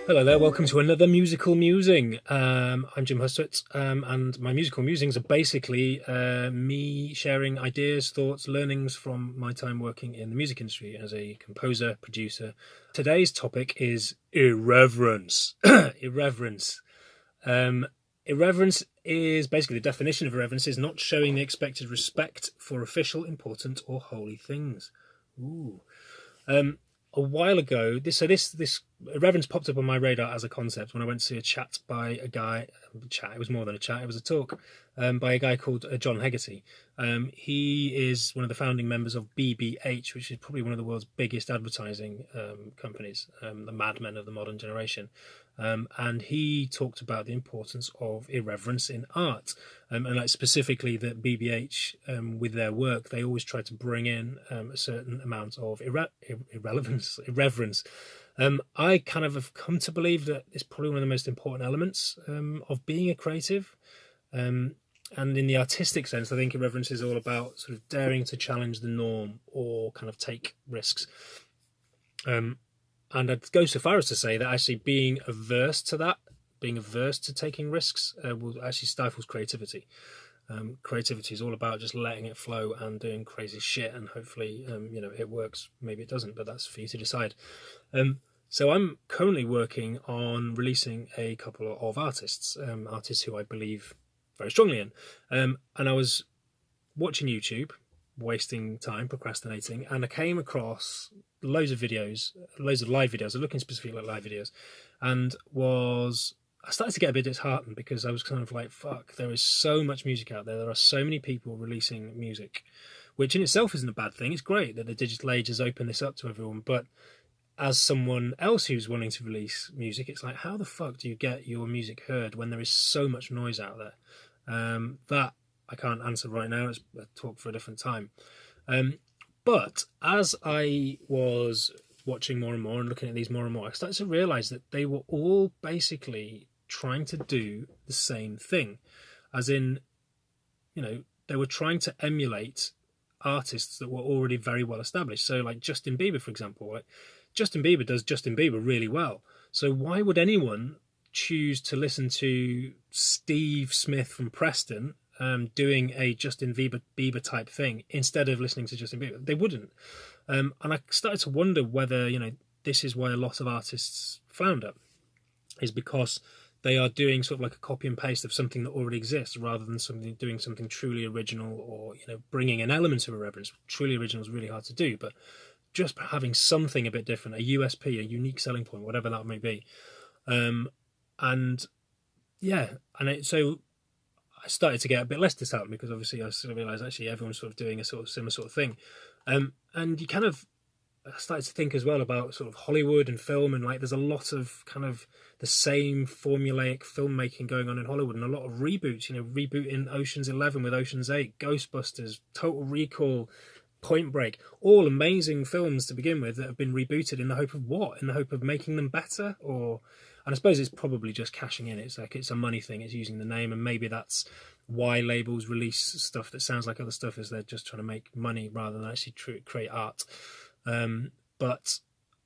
Hello there, welcome to another musical musing. I'm Jim Hustwit, and my musical musings are basically me sharing ideas, thoughts, learnings from my time working in the music industry as a composer, producer. Today's topic is irreverence. Irreverence. Irreverence is basically the definition of irreverence is not showing the expected respect for official, important, or holy things. Ooh. A while ago, this irreverence popped up on my radar as a concept when I went to see a chat by a guy. It was more than a chat; it was a talk by a guy called John Hegarty. He is one of the founding members of BBH, which is probably one of the world's biggest advertising companies, the madmen of the modern generation. And he talked about the importance of irreverence in art, and like specifically that BBH, with their work, they always try to bring in a certain amount of irreverence. I kind of have come to believe that it's probably one of the most important elements of being a creative. And in the artistic sense, I think irreverence is all about sort of daring to challenge the norm or kind of take risks. And I'd go so far as to say that actually being averse to that, being averse to taking risks, will actually stifles creativity. Creativity is all about just letting it flow and doing crazy shit, and hopefully, it works. Maybe it doesn't, but that's for you to decide. So I'm currently working on releasing a couple of artists who I believe very strongly in. And I was watching YouTube, wasting time, procrastinating, and I came across loads of videos, loads of live videos. I'm looking specifically at live videos, and I started to get a bit disheartened because I was kind of like, fuck, there is so much music out there. There are so many people releasing music, which in itself isn't a bad thing. It's great that the digital age has opened this up to everyone, but as someone else who's wanting to release music, it's like, how the fuck do you get your music heard when there is so much noise out there? That I can't answer right now. It's a talk for a different time. But as I was watching more and more and looking at these more and more, I started to realize that they were all basically trying to do the same thing. As in, they were trying to emulate artists that were already very well established. So like Justin Bieber, for example, like Justin Bieber does Justin Bieber really well. So why would anyone choose to listen to Steve Smith from Preston doing a Justin Bieber type thing instead of listening to Justin Bieber? They wouldn't. And I started to wonder whether, this is why a lot of artists flounder, is because they are doing sort of like a copy and paste of something that already exists rather than doing something truly original, or, bringing an element of irreverence. Truly original is really hard to do, but just having something a bit different, a USP, a unique selling point, whatever that may be. So I started to get a bit less disheartened because obviously I sort of realised actually everyone's sort of doing a sort of similar sort of thing. And you kind of started to think as well about sort of Hollywood and film, and like there's a lot of kind of the same formulaic filmmaking going on in Hollywood, and a lot of reboots, rebooting Ocean's 11 with Ocean's 8, Ghostbusters, Total Recall, Point Break, all amazing films to begin with that have been rebooted in the hope of what? In the hope of making them better? And I suppose it's probably just cashing in. It's like it's a money thing. It's using the name, and maybe that's why labels release stuff that sounds like other stuff, is they're just trying to make money rather than actually create art. But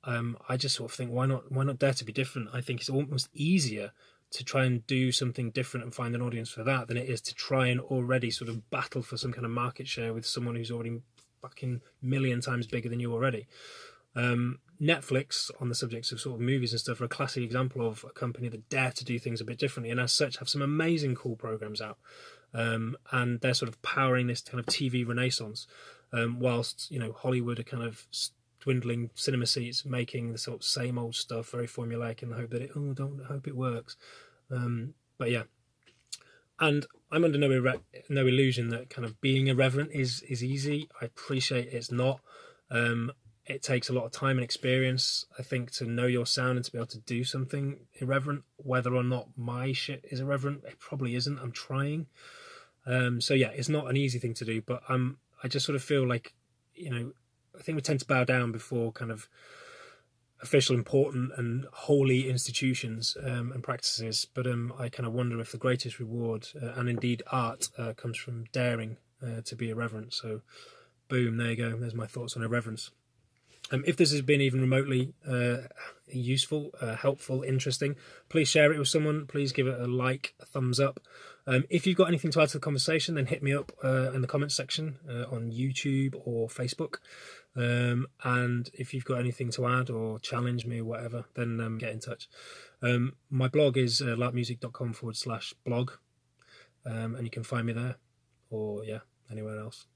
I just sort of think, why not dare to be different? I think it's almost easier to try and do something different and find an audience for that than it is to try and already sort of battle for some kind of market share with someone who's already fucking million times bigger than you already. Netflix, on the subjects of sort of movies and stuff, are a classic example of a company that dare to do things a bit differently, and as such have some amazing cool programs out. And they're sort of powering this kind of TV renaissance, whilst Hollywood are kind of dwindling cinema seats, making the sort of same old stuff, very formulaic, in the hope that don't hope it works. But yeah, and I'm under no illusion that kind of being irreverent is easy. I appreciate it's not. It takes a lot of time and experience, I think, to know your sound and to be able to do something irreverent. Whether or not my shit is irreverent, it probably isn't. I'm trying. So yeah, it's not an easy thing to do, but I just sort of feel like, I think we tend to bow down before kind of official, important and holy institutions and practices. But I kind of wonder if the greatest reward, and indeed art, comes from daring to be irreverent. So boom, there you go. There's my thoughts on irreverence. If this has been even remotely useful, helpful, interesting, please share it with someone. Please give it a like, a thumbs up. If you've got anything to add to the conversation, then hit me up in the comments section on YouTube or Facebook. And if you've got anything to add or challenge me or whatever, then get in touch. My blog is larpmusic.com/blog, and you can find me there, or anywhere else.